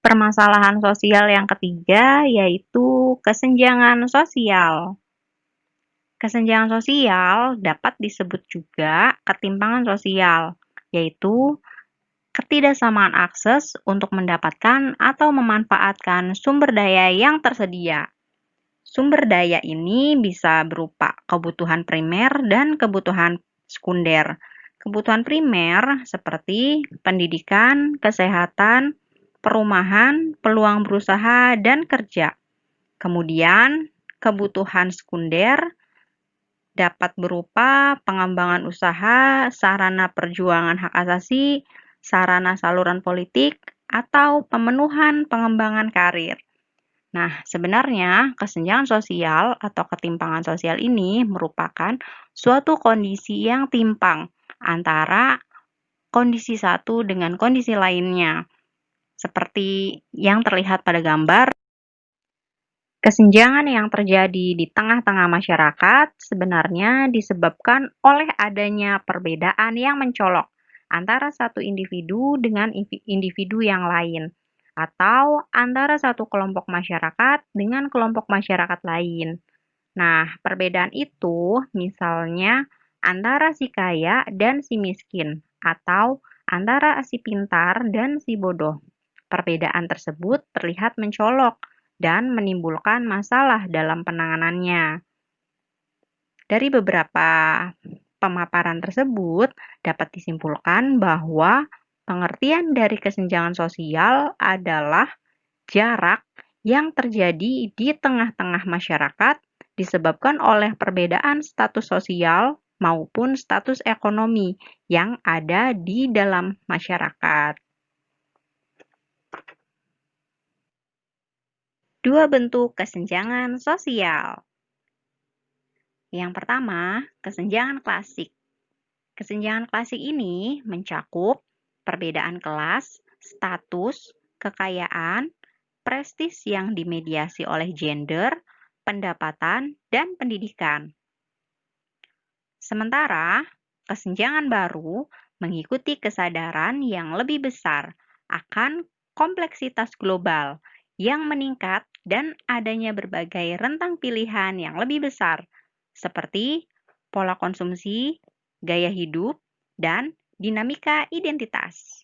Permasalahan sosial yang ketiga yaitu kesenjangan sosial. Kesenjangan sosial dapat disebut juga ketimpangan sosial, yaitu ketidaksamaan akses untuk mendapatkan atau memanfaatkan sumber daya yang tersedia. Sumber daya ini bisa berupa kebutuhan primer dan kebutuhan sekunder. Kebutuhan primer seperti pendidikan, kesehatan, perumahan, peluang berusaha, dan kerja. Kemudian, kebutuhan sekunder dapat berupa pengembangan usaha, sarana perjuangan hak asasi, sarana saluran politik, atau pemenuhan pengembangan karir. Nah, sebenarnya kesenjangan sosial atau ketimpangan sosial ini merupakan suatu kondisi yang timpang antara kondisi satu dengan kondisi lainnya. Seperti yang terlihat pada gambar, kesenjangan yang terjadi di tengah-tengah masyarakat sebenarnya disebabkan oleh adanya perbedaan yang mencolok antara satu individu dengan individu yang lain, atau antara satu kelompok masyarakat dengan kelompok masyarakat lain. Nah, perbedaan itu misalnya antara si kaya dan si miskin, atau antara si pintar dan si bodoh. Perbedaan tersebut terlihat mencolok dan menimbulkan masalah dalam penanganannya. Dari beberapa pemaparan tersebut dapat disimpulkan bahwa pengertian dari kesenjangan sosial adalah jarak yang terjadi di tengah-tengah masyarakat disebabkan oleh perbedaan status sosial maupun status ekonomi yang ada di dalam masyarakat. Dua bentuk kesenjangan sosial. Yang pertama, kesenjangan klasik. Kesenjangan klasik ini mencakup perbedaan kelas, status, kekayaan, prestis yang dimediasi oleh gender, pendapatan, dan pendidikan. Sementara, kesenjangan baru mengikuti kesadaran yang lebih besar akan kompleksitas global yang meningkat dan adanya berbagai rentang pilihan yang lebih besar, seperti pola konsumsi, gaya hidup, dan dinamika identitas.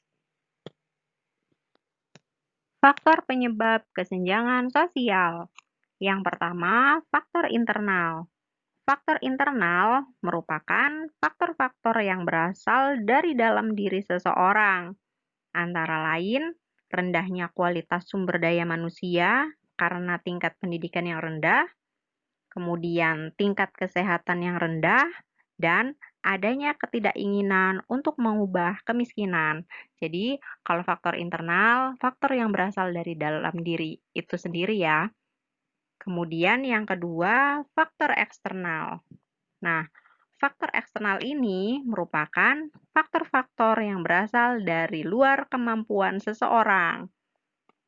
Faktor penyebab kesenjangan sosial. Yang pertama, faktor internal. Faktor internal merupakan faktor-faktor yang berasal dari dalam diri seseorang, antara lain rendahnya kualitas sumber daya manusia karena tingkat pendidikan yang rendah, kemudian tingkat kesehatan yang rendah, dan adanya ketidakinginan untuk mengubah kemiskinan. Jadi, kalau faktor internal, faktor yang berasal dari dalam diri itu sendiri ya. Kemudian yang kedua, faktor eksternal. Nah, faktor eksternal ini merupakan faktor-faktor yang berasal dari luar kemampuan seseorang.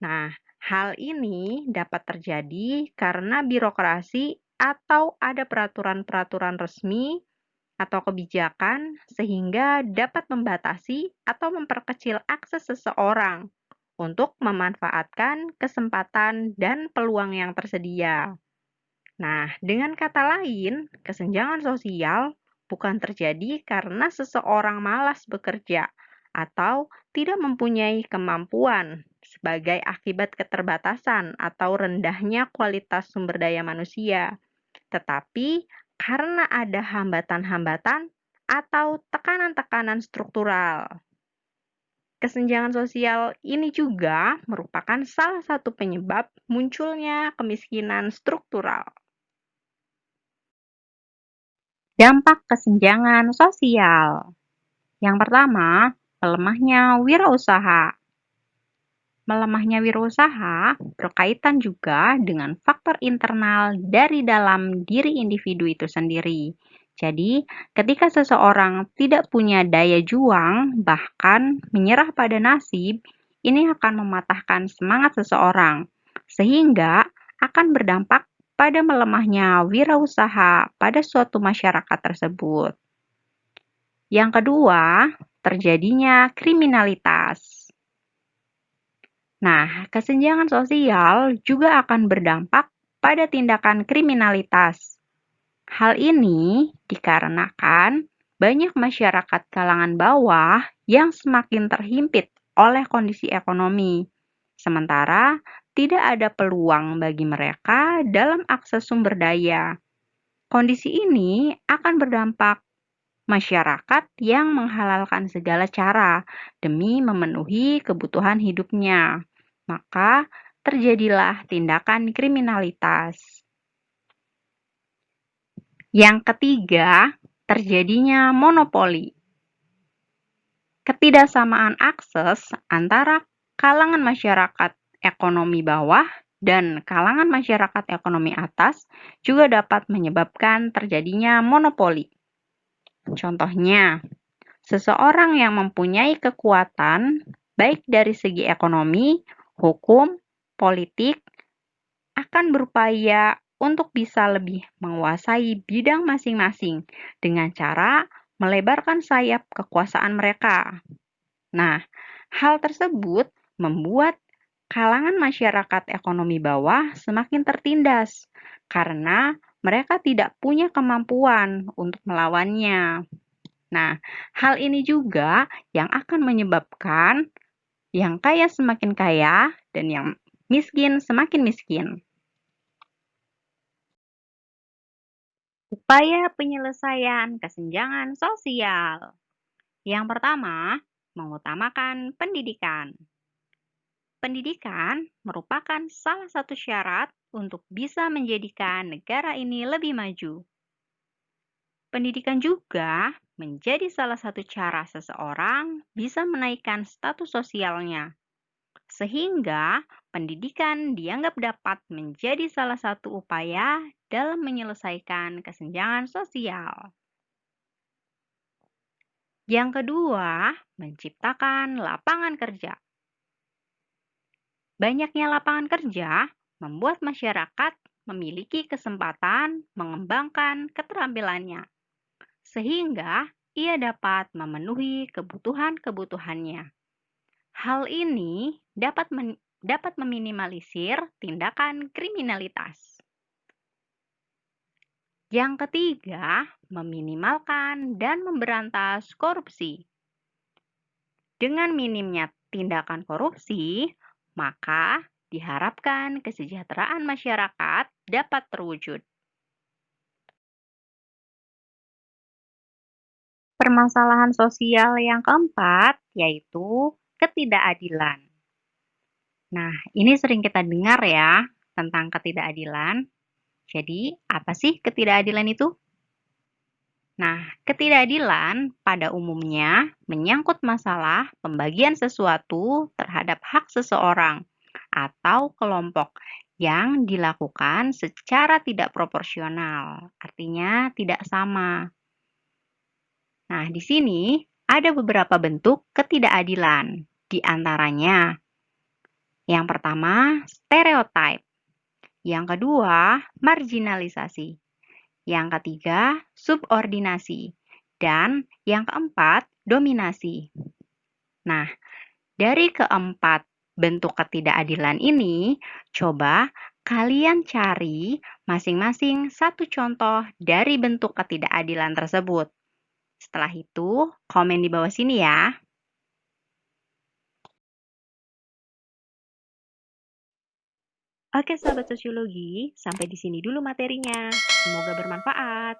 Nah, hal ini dapat terjadi karena birokrasi atau ada peraturan-peraturan resmi atau kebijakan sehingga dapat membatasi atau memperkecil akses seseorang untuk memanfaatkan kesempatan dan peluang yang tersedia. Nah, dengan kata lain, kesenjangan sosial bukan terjadi karena seseorang malas bekerja atau tidak mempunyai kemampuan sebagai akibat keterbatasan atau rendahnya kualitas sumber daya manusia, tetapi karena ada hambatan-hambatan atau tekanan-tekanan struktural. Kesenjangan sosial ini juga merupakan salah satu penyebab munculnya kemiskinan struktural. Dampak kesenjangan sosial. Yang pertama, melemahnya wirausaha. Melemahnya wirausaha berkaitan juga dengan faktor internal dari dalam diri individu itu sendiri. Jadi, ketika seseorang tidak punya daya juang, bahkan menyerah pada nasib, ini akan mematahkan semangat seseorang, sehingga akan berdampak pada melemahnya wirausaha pada suatu masyarakat tersebut. Yang kedua, terjadinya kriminalitas. Nah, kesenjangan sosial juga akan berdampak pada tindakan kriminalitas. Hal ini dikarenakan banyak masyarakat kalangan bawah yang semakin terhimpit oleh kondisi ekonomi, sementara tidak ada peluang bagi mereka dalam akses sumber daya. Kondisi ini akan berdampak masyarakat yang menghalalkan segala cara demi memenuhi kebutuhan hidupnya. Maka terjadilah tindakan kriminalitas. Yang ketiga, terjadinya monopoli. Ketidaksamaan akses antara kalangan masyarakat ekonomi bawah dan kalangan masyarakat ekonomi atas juga dapat menyebabkan terjadinya monopoli. Contohnya, seseorang yang mempunyai kekuatan baik dari segi ekonomi, hukum, politik akan berupaya untuk bisa lebih menguasai bidang masing-masing dengan cara melebarkan sayap kekuasaan mereka. Nah, hal tersebut membuat kalangan masyarakat ekonomi bawah semakin tertindas karena mereka tidak punya kemampuan untuk melawannya. Nah, hal ini juga yang akan menyebabkan yang kaya semakin kaya dan yang miskin semakin miskin. Upaya penyelesaian kesenjangan sosial. Yang pertama, mengutamakan pendidikan. Pendidikan merupakan salah satu syarat untuk bisa menjadikan negara ini lebih maju. Pendidikan juga menjadi salah satu cara seseorang bisa menaikkan status sosialnya, sehingga pendidikan dianggap dapat menjadi salah satu upaya dalam menyelesaikan kesenjangan sosial. Yang kedua, menciptakan lapangan kerja. Banyaknya lapangan kerja membuat masyarakat memiliki kesempatan mengembangkan keterampilannya, sehingga ia dapat memenuhi kebutuhan-kebutuhannya. Hal ini dapat meminimalisir tindakan kriminalitas. Yang ketiga, meminimalkan dan memberantas korupsi. Dengan minimnya tindakan korupsi, maka diharapkan kesejahteraan masyarakat dapat terwujud. Permasalahan sosial yang keempat yaitu ketidakadilan. Nah, ini sering kita dengar ya tentang ketidakadilan. Jadi, apa sih ketidakadilan itu? Nah, ketidakadilan pada umumnya menyangkut masalah pembagian sesuatu terhadap hak seseorang atau kelompok yang dilakukan secara tidak proporsional, artinya tidak sama. Nah, di sini ada beberapa bentuk ketidakadilan, di antaranya yang pertama, stereotip, yang kedua, marginalisasi, yang ketiga, subordinasi, dan yang keempat, dominasi. Nah, dari keempat bentuk ketidakadilan ini, coba kalian cari masing-masing satu contoh dari bentuk ketidakadilan tersebut. Setelah itu, komen di bawah sini ya. Oke, sahabat sosiologi, sampai di sini dulu materinya. Semoga bermanfaat.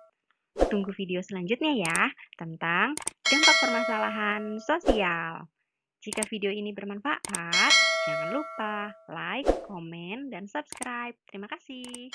Tunggu video selanjutnya ya tentang dampak permasalahan sosial. Jika video ini bermanfaat, jangan lupa like, komen, dan subscribe. Terima kasih.